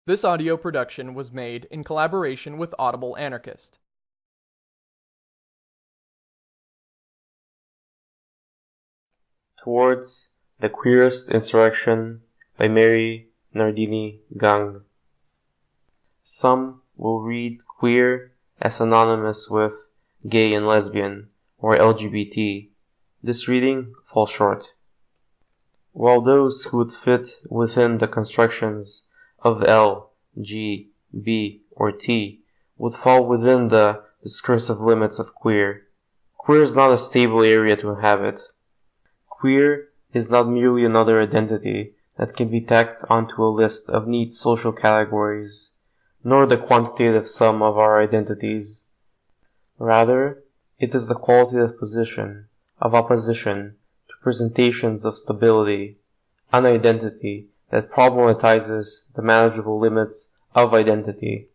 This audio production was made in collaboration with Audible Anarchist. Towards the Queerest Insurection by Mary Nardini Gang. Some will read queer as synonymous with gay and lesbian, or LGBT. This reading falls short. While those who would fit within the constructions of L, G, B, or T would fall within the discursive limits of queer. Queer is not a stable area to inhabit. Queer is not merely another identity that can be tacked onto a list of neat social categories, nor the quantitative sum of our identities. Rather, it is the qualitative position of opposition to presentations of stability, an identity that problematizes the manageable limits of identity.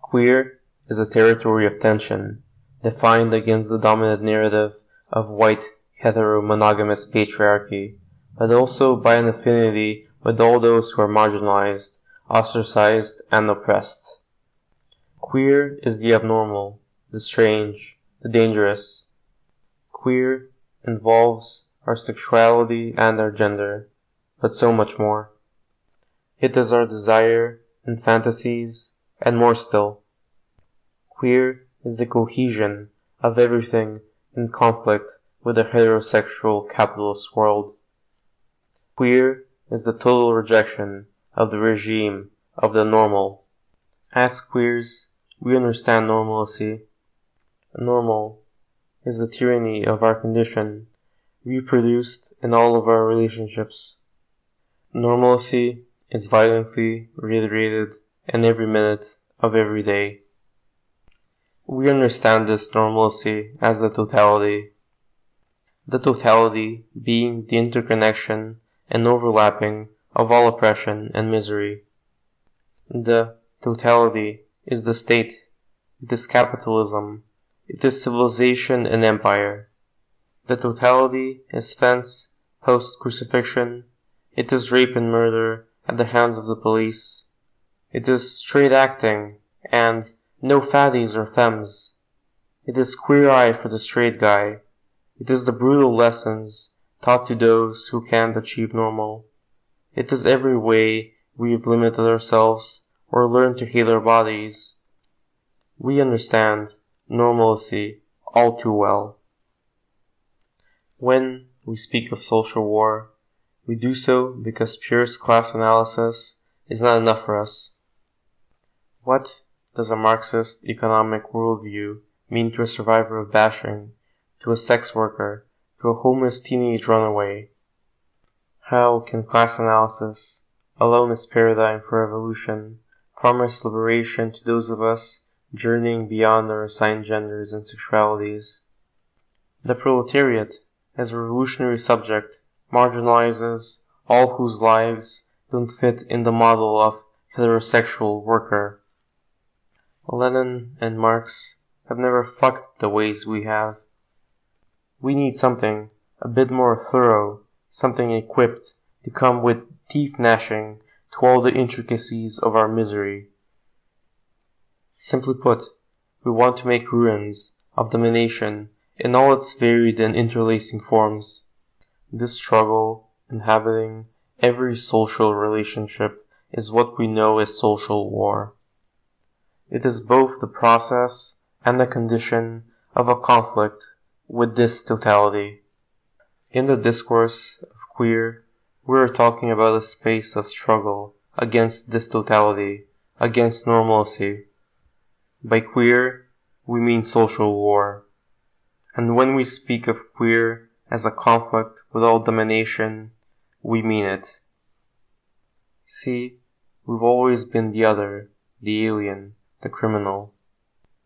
Queer is a territory of tension, defined against the dominant narrative of white hetero monogamous patriarchy, but also by an affinity with all those who are marginalized, ostracized, and oppressed. Queer is the abnormal, the strange, the dangerous. Queer involves our sexuality and our gender, but so much more. It is our desire and fantasies, and more still. Queer is the cohesion of everything in conflict with the heterosexual capitalist world. Queer is the total rejection of the regime of the normal. As queers, we understand normalcy. Normal is the tyranny of our condition, reproduced in all of our relationships. Normalcy is violently reiterated in every minute of every day. We understand this normalcy as the totality being the interconnection and overlapping of all oppression and misery. The totality is the state, it is capitalism, it is civilization and empire. The totality is fence, post-crucifixion, it is rape and murder at the hands of the police. It is straight acting and no fatties or femmes. It is queer eye for the straight guy. It is the brutal lessons taught to those who can't achieve normal. It is every way we've limited ourselves or learned to hate our bodies. We understand normalcy all too well. When we speak of social war, we do so because purest class analysis is not enough for us. What does a Marxist economic worldview mean to a survivor of bashing, to a sex worker, to a homeless teenage runaway? How can class analysis, alone as paradigm for evolution, promise liberation to those of us journeying beyond our assigned genders and sexualities? The proletariat, as a revolutionary subject, marginalizes all whose lives don't fit in the model of heterosexual worker. Lenin and Marx have never fucked the ways we have. We need something a bit more thorough, something equipped to come with teeth gnashing to all the intricacies of our misery. Simply put, we want to make ruins of domination in all its varied and interlacing forms. This struggle, inhabiting every social relationship, is what we know as social war. It is both the process and the condition of a conflict with this totality. In the discourse of queer, we are talking about a space of struggle against this totality, against normalcy. By queer, we mean social war. And when we speak of queer as a conflict with all domination, we mean it. See, we've always been the other, the alien, the criminal.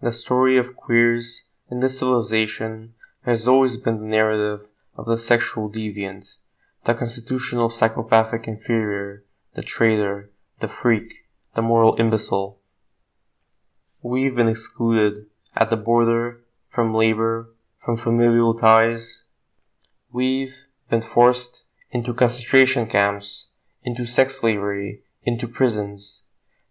The story of queers in this civilization has always been the narrative of the sexual deviant, the constitutional psychopathic inferior, the traitor, the freak, the moral imbecile. We've been excluded at the border from labor, from familial ties. We've been forced into concentration camps, into sex slavery, into prisons.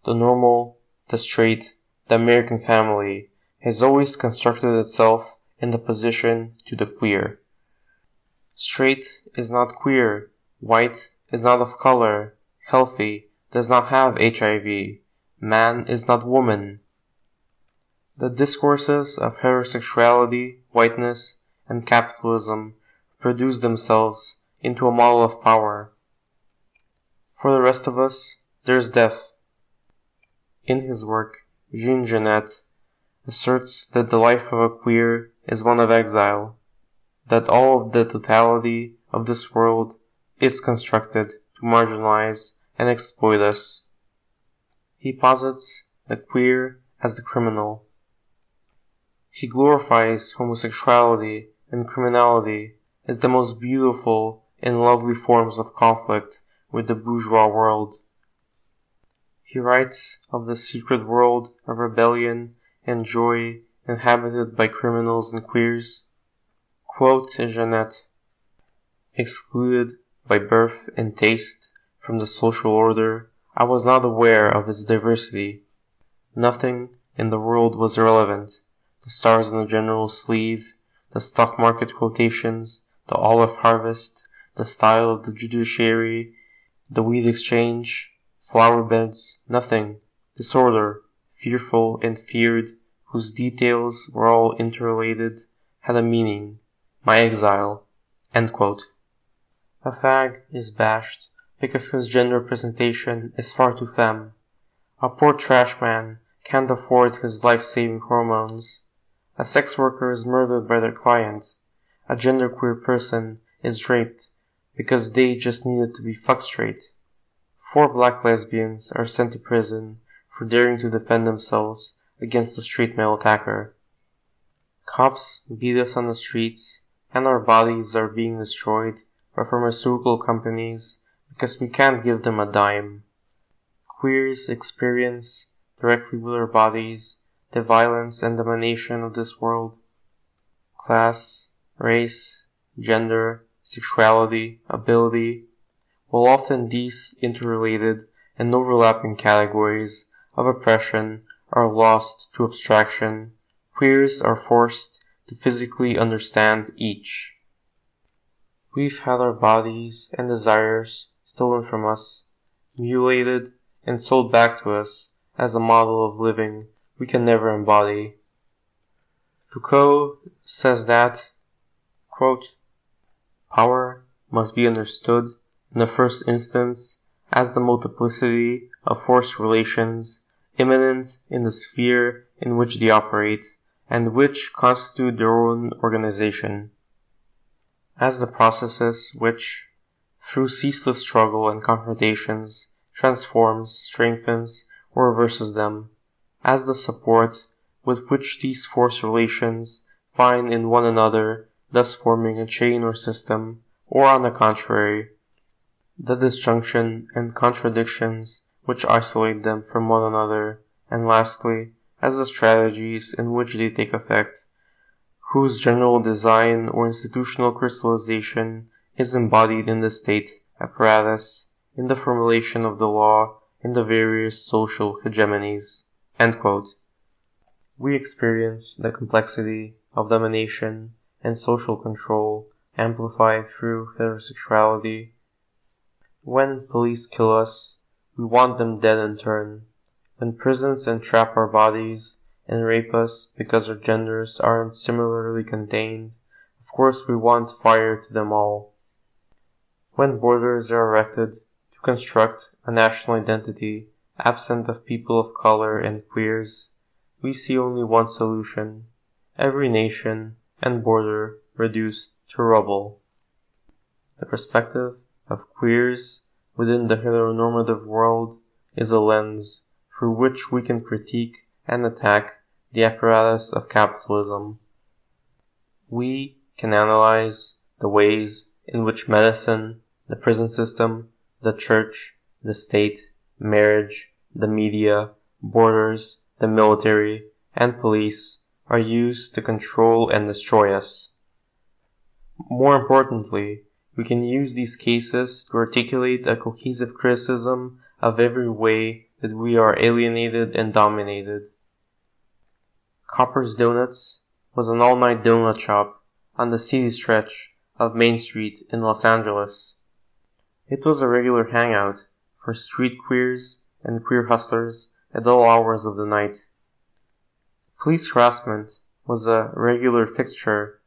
the normal, the straight, the American family has always constructed itself in the position to the queer. Straight is not queer, white is not of color, healthy does not have HIV, man is not woman. The discourses of heterosexuality, whiteness, and capitalism produce themselves into a model of power. For the rest of us, there's death. In his work, Jean Genet asserts that the life of a queer is one of exile, that all of the totality of this world is constructed to marginalize and exploit us. He posits the queer as the criminal. He glorifies homosexuality and criminality as the most beautiful and lovely forms of conflict with the bourgeois world. He writes of the secret world of rebellion and joy inhabited by criminals and queers. Quote Genet, excluded by birth and taste from the social order, I was not aware of its diversity. Nothing in the world was irrelevant. The stars in the general's sleeve, the stock market quotations, the olive harvest, the style of the judiciary, the wheat exchange, flower beds, nothing. Disorder, fearful and feared, whose details were all interrelated, had a meaning. My exile. End quote. A fag is bashed because his gender presentation is far too femme. A poor trash man can't afford his life-saving hormones. A sex worker is murdered by their client. A genderqueer person is raped because they just needed to be fucked straight. 4 black lesbians are sent to prison for daring to defend themselves against a straight male attacker. Cops beat us on the streets, and our bodies are being destroyed by pharmaceutical companies because we can't give them a dime. Queers experience directly with their bodies the violence and domination of this world. Class, race, gender, sexuality, ability, while often these interrelated and overlapping categories of oppression are lost to abstraction, queers are forced to physically understand each. We've had our bodies and desires stolen from us, mutilated and sold back to us as a model of living we can never embody. Foucault says that, quote, power must be understood in the first instance as the multiplicity of force relations immanent in the sphere in which they operate and which constitute their own organization, as the processes which, through ceaseless struggle and confrontations, transforms, strengthens, or reverses them, as the support with which these force relations find in one another, thus forming a chain or system, or on the contrary, the disjunction and contradictions which isolate them from one another, and lastly, as the strategies in which they take effect, whose general design or institutional crystallization is embodied in the state apparatus, in the formulation of the law, in the various social hegemonies. End quote. We experience the complexity of domination and social control amplified through heterosexuality. When police kill us, we want them dead in turn. When prisons entrap our bodies and rape us because our genders aren't similarly contained, of course we want fire to them all. When borders are erected to construct a national identity absent of people of color and queers, we see only one solution: every nation and border reduced to rubble. The perspective of queers within the heteronormative world is a lens through which we can critique and attack the apparatus of capitalism. We can analyze the ways in which medicine, the prison system, the church, the state, marriage, the media, borders, the military, and police are used to control and destroy us. More importantly, we can use these cases to articulate a cohesive criticism of every way that we are alienated and dominated. Copper's Donuts was an all-night donut shop on the city stretch of Main Street in Los Angeles. It was a regular hangout for street queers and queer hustlers at all hours of the night. Police harassment was a regular fixture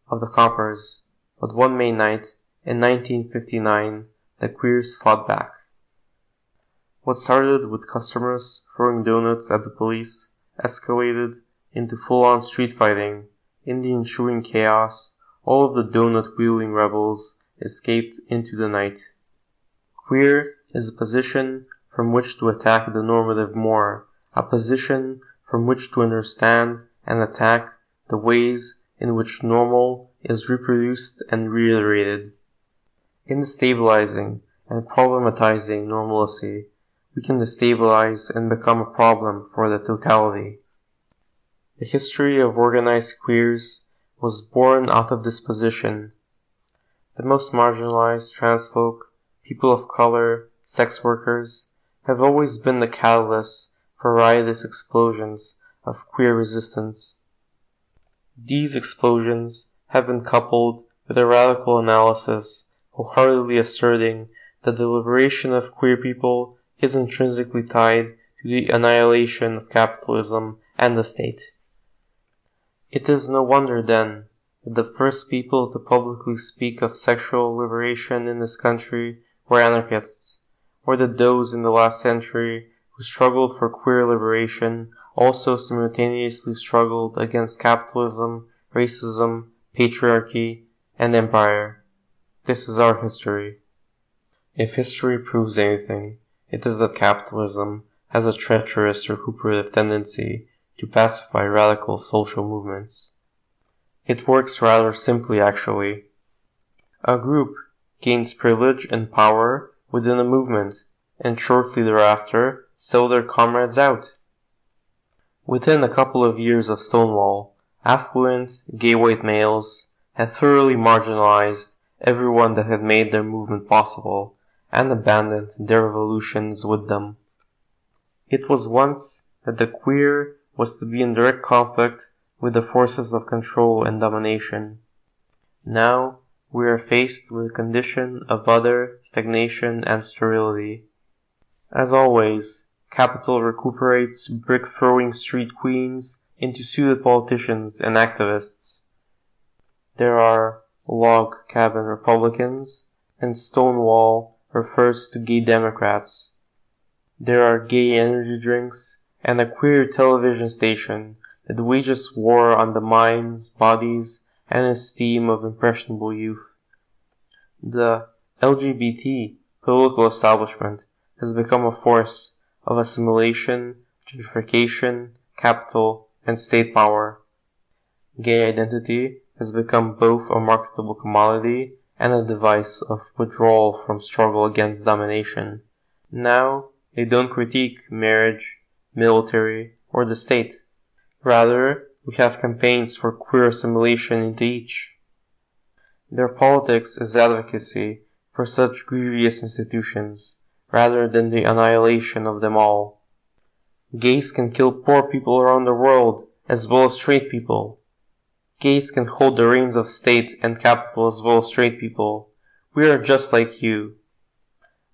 of the Coppers, but one May night in 1959, the queers fought back. What started with customers throwing donuts at the police escalated into full-on street fighting. In the ensuing chaos, all of the donut-wielding rebels escaped into the night. Queer is a position from which to attack the normative more, a position from which to understand and attack the ways in which normal is reproduced and reiterated. In destabilizing and problematizing normalcy, we can destabilize and become a problem for the totality. The history of organized queers was born out of this position. The most marginalized trans folk, people of color, sex workers, have always been the catalysts for riotous explosions of queer resistance. These explosions have been coupled with a radical analysis wholeheartedly asserting that the liberation of queer people is intrinsically tied to the annihilation of capitalism and the state. It is no wonder, then, that the first people to publicly speak of sexual liberation in this country were anarchists, or that those in the last century who struggled for queer liberation also simultaneously struggled against capitalism, racism, patriarchy, and empire. This is our history. If history proves anything, it is that capitalism has a treacherous recuperative tendency to pacify radical social movements. It works rather simply, actually. A group gains privilege and power within a movement, and shortly thereafter sell their comrades out. Within a couple of years of Stonewall, affluent, gay white males had thoroughly marginalized everyone that had made their movement possible, and abandoned their revolutions with them. It was once that the queer was to be in direct conflict with the forces of control and domination. Now we are faced with a condition of utter stagnation and sterility. As always, capital recuperates brick-throwing street queens into suited politicians and activists. There are log cabin Republicans, and Stonewall refers to gay Democrats. There are gay energy drinks, and a queer television station that wages war on the minds, bodies, and esteem of impressionable youth. The LGBT political establishment has become a force of assimilation, gentrification, capital, and state power. Gay identity has become both a marketable commodity and a device of withdrawal from struggle against domination. Now, they don't critique marriage, military, or the state. Rather, we have campaigns for queer assimilation into each. Their politics is advocacy for such grievous institutions, rather than the annihilation of them all. Gays can kill poor people around the world, as well as straight people. Gays can hold the reins of state and capital as well as straight people. We are just like you.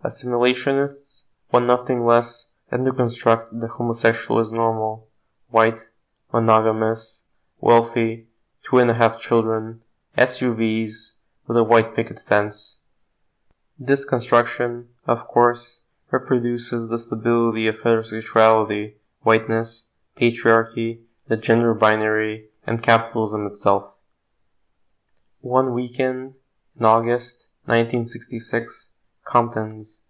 Assimilationists want nothing less than to construct the homosexual as normal, white, monogamous, wealthy, 2.5 children, SUVs, with a white picket fence. This construction, of course, reproduces the stability of heterosexuality, whiteness, patriarchy, the gender binary, and capitalism itself. One weekend, in August 1966, Compton's,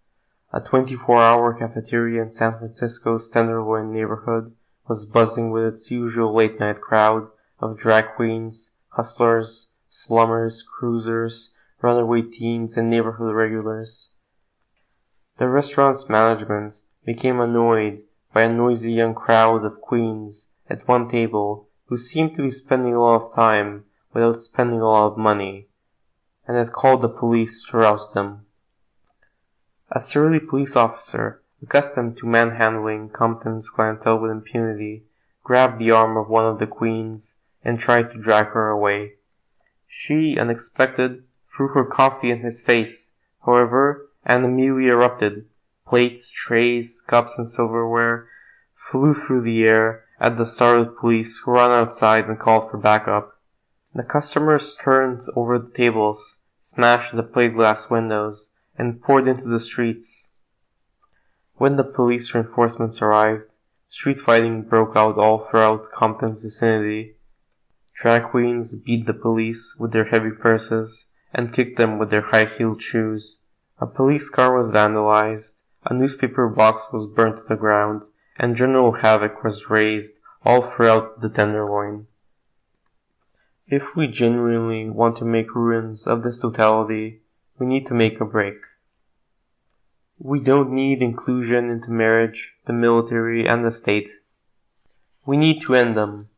a 24-hour cafeteria in San Francisco's Tenderloin neighborhood, was buzzing with its usual late-night crowd of drag queens, hustlers, slummers, cruisers, runaway teens, and neighborhood regulars. The restaurant's management became annoyed by a noisy young crowd of queens at one table who seemed to be spending a lot of time without spending a lot of money, and had called the police to roust them. A surly police officer accustomed to manhandling Compton's clientele with impunity, grabbed the arm of one of the queens and tried to drag her away. She, unexpected, threw her coffee in his face, however, and immediately erupted. Plates, trays, cups, and silverware flew through the air at the startled police, who ran outside and called for backup. The customers turned over the tables, smashed the plate glass windows, and poured into the streets. When the police reinforcements arrived, street fighting broke out all throughout Compton's vicinity. Drag queens beat the police with their heavy purses and kicked them with their high-heeled shoes. A police car was vandalized, a newspaper box was burnt to the ground, and general havoc was raised all throughout the Tenderloin. If we genuinely want to make ruins of this totality, we need to make a break. We don't need inclusion into marriage, the military, and the state. We need to end them.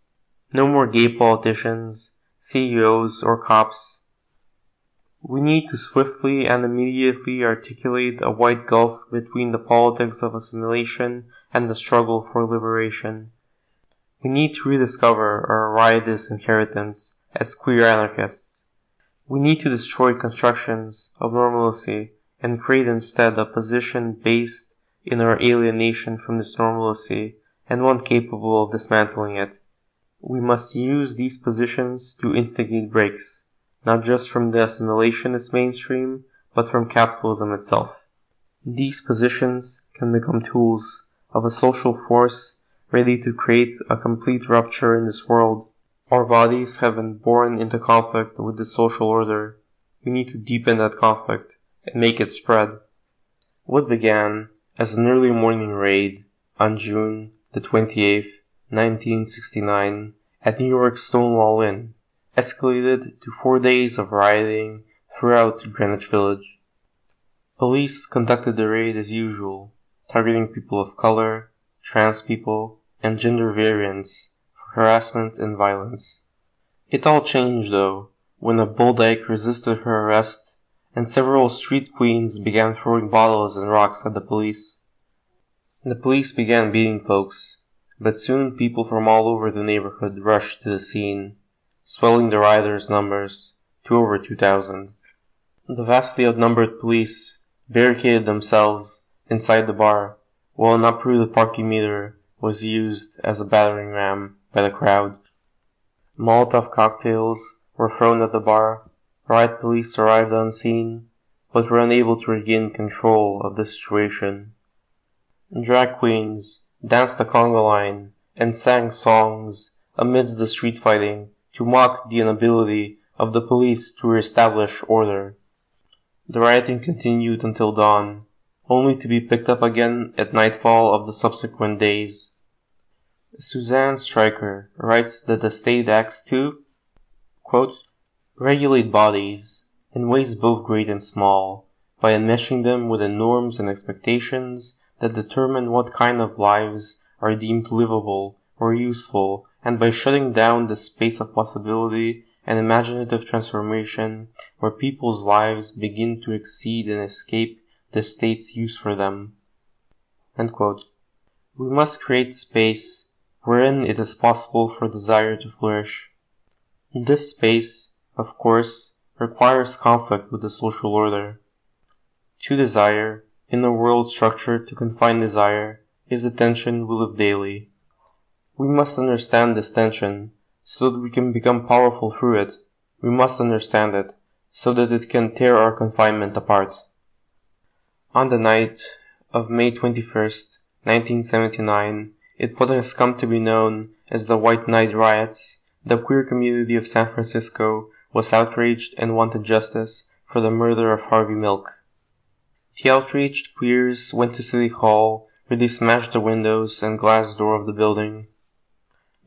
No more gay politicians, CEOs, or cops. We need to swiftly and immediately articulate a wide gulf between the politics of assimilation and the struggle for liberation. We need to rediscover our riotous inheritance as queer anarchists. We need to destroy constructions of normalcy and create instead a position based in our alienation from this normalcy and one capable of dismantling it. We must use these positions to instigate breaks, not just from the assimilationist mainstream, but from capitalism itself. These positions can become tools of a social force ready to create a complete rupture in this world. Our bodies have been born into conflict with the social order. We need to deepen that conflict and make it spread. What began as an early morning raid on June the 28th, 1969, at New York's Stonewall Inn, escalated to 4 days of rioting throughout Greenwich Village. Police conducted the raid as usual, targeting people of color, trans people, and gender variants for harassment and violence. It all changed, though, when a bull dyke resisted her arrest and several street queens began throwing bottles and rocks at the police. The police began beating folks, but soon people from all over the neighborhood rushed to the scene, swelling the rioters' numbers to over 2,000. The vastly outnumbered police barricaded themselves inside the bar, while an uprooted parking meter was used as a battering ram by the crowd. Molotov cocktails were thrown at the bar. Riot police arrived on scene, but were unable to regain control of the situation. Drag queens danced the conga line and sang songs amidst the street fighting to mock the inability of the police to reestablish order. The rioting continued until dawn, only to be picked up again at nightfall of the subsequent days. Suzanne Stryker writes that the state acts to, quote, regulate bodies in ways both great and small by enmeshing them within norms and expectations that determine what kind of lives are deemed livable or useful, and by shutting down the space of possibility and imaginative transformation where people's lives begin to exceed and escape the state's use for them. End quote. We must create space wherein it is possible for desire to flourish. This space, of course, requires conflict with the social order. To desire, in a world structured to confine desire, is the tension we live daily. We must understand this tension so that we can become powerful through it. We must understand it so that it can tear our confinement apart. On the night of May 21st, 1979, in what has come to be known as the White Night Riots, the queer community of San Francisco was outraged and wanted justice for the murder of Harvey Milk. The outraged queers went to City Hall, where they smashed the windows and glass door of the building.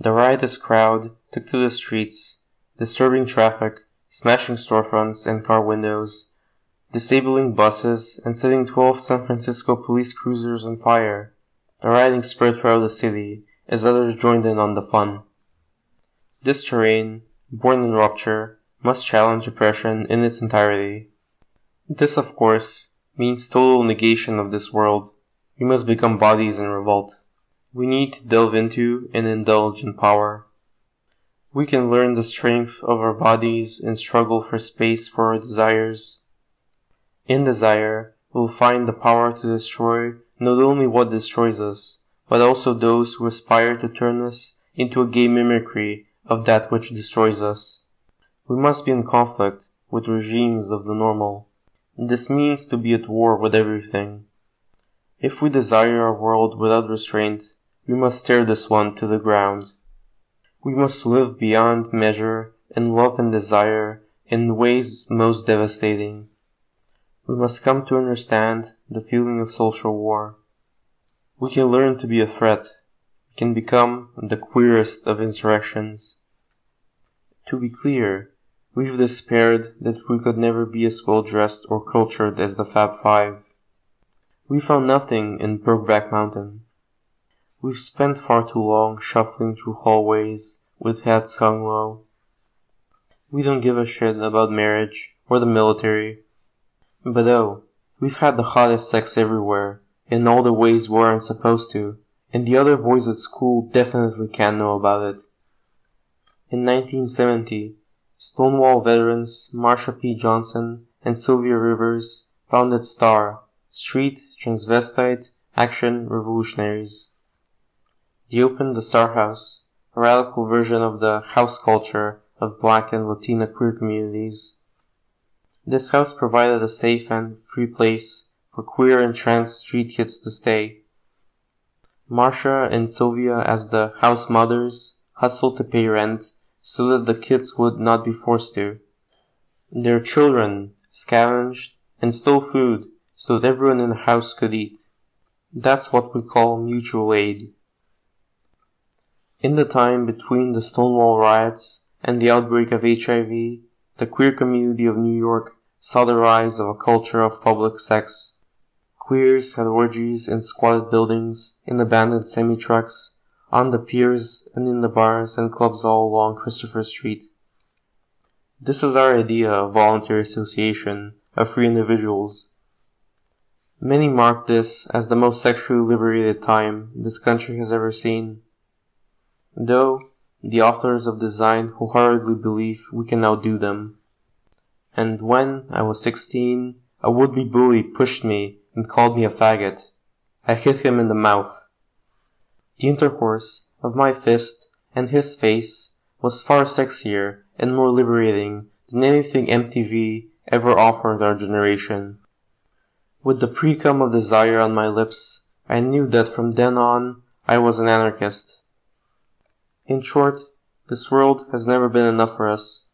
The riotous crowd took to the streets, disturbing traffic, smashing storefronts and car windows, disabling buses, and setting 12 San Francisco police cruisers on fire. The rioting spread throughout the city as others joined in on the fun. This terrain, born in rupture, must challenge oppression in its entirety. This, of course, means total negation of this world. We must become bodies in revolt. We need to delve into and indulge in power. We can learn the strength of our bodies and struggle for space for our desires. In desire, we'll find the power to destroy not only what destroys us, but also those who aspire to turn us into a gay mimicry of that which destroys us. We must be in conflict with regimes of the normal. This means to be at war with everything. If we desire a world without restraint, we must tear this one to the ground. We must live beyond measure and love and desire in ways most devastating. We must come to understand the feeling of social war. We can learn to be a threat. We can become the queerest of insurrections. To be clear, we've despaired that we could never be as well-dressed or cultured as the Fab Five. We found nothing in Brokeback Mountain. We've spent far too long shuffling through hallways with hats hung low. We don't give a shit about marriage or the military. But oh, we've had the hottest sex everywhere, in all the ways we aren't supposed to, and the other boys at school definitely can't know about it. In 1970, Stonewall veterans Marsha P. Johnson and Sylvia Rivers founded STAR, Street Transvestite Action Revolutionaries. They opened the Star House, a radical version of the house culture of Black and Latina queer communities. This house provided a safe and free place for queer and trans street kids to stay. Marsha and Sylvia, as the house mothers, hustled to pay rent so that the kids would not be forced to. Their children scavenged and stole food so that everyone in the house could eat. That's what we call mutual aid. In the time between the Stonewall riots and the outbreak of HIV, the queer community of New York saw the rise of a culture of public sex. Queers had orgies in squatted buildings, in abandoned semi-trucks, on the piers, and in the bars and clubs all along Christopher Street. This is our idea of voluntary association of free individuals. Many mark this as the most sexually liberated time this country has ever seen. Though, the authors of design wholeheartedly believe we can outdo them. And when I was 16, a would-be bully pushed me and called me a faggot. I hit him in the mouth. The intercourse of my fist and his face was far sexier and more liberating than anything MTV ever offered our generation. With the pre-cum of desire on my lips, I knew that from then on I was an anarchist. In short, this world has never been enough for us.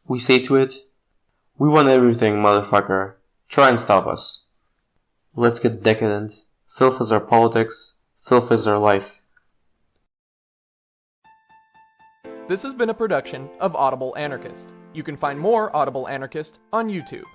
We say to it, "We want everything, motherfucker. Try and stop us." Let's get decadent. Filth is our politics. Filth is our life. This has been a production of Audible Anarchist. You can find more Audible Anarchist on YouTube.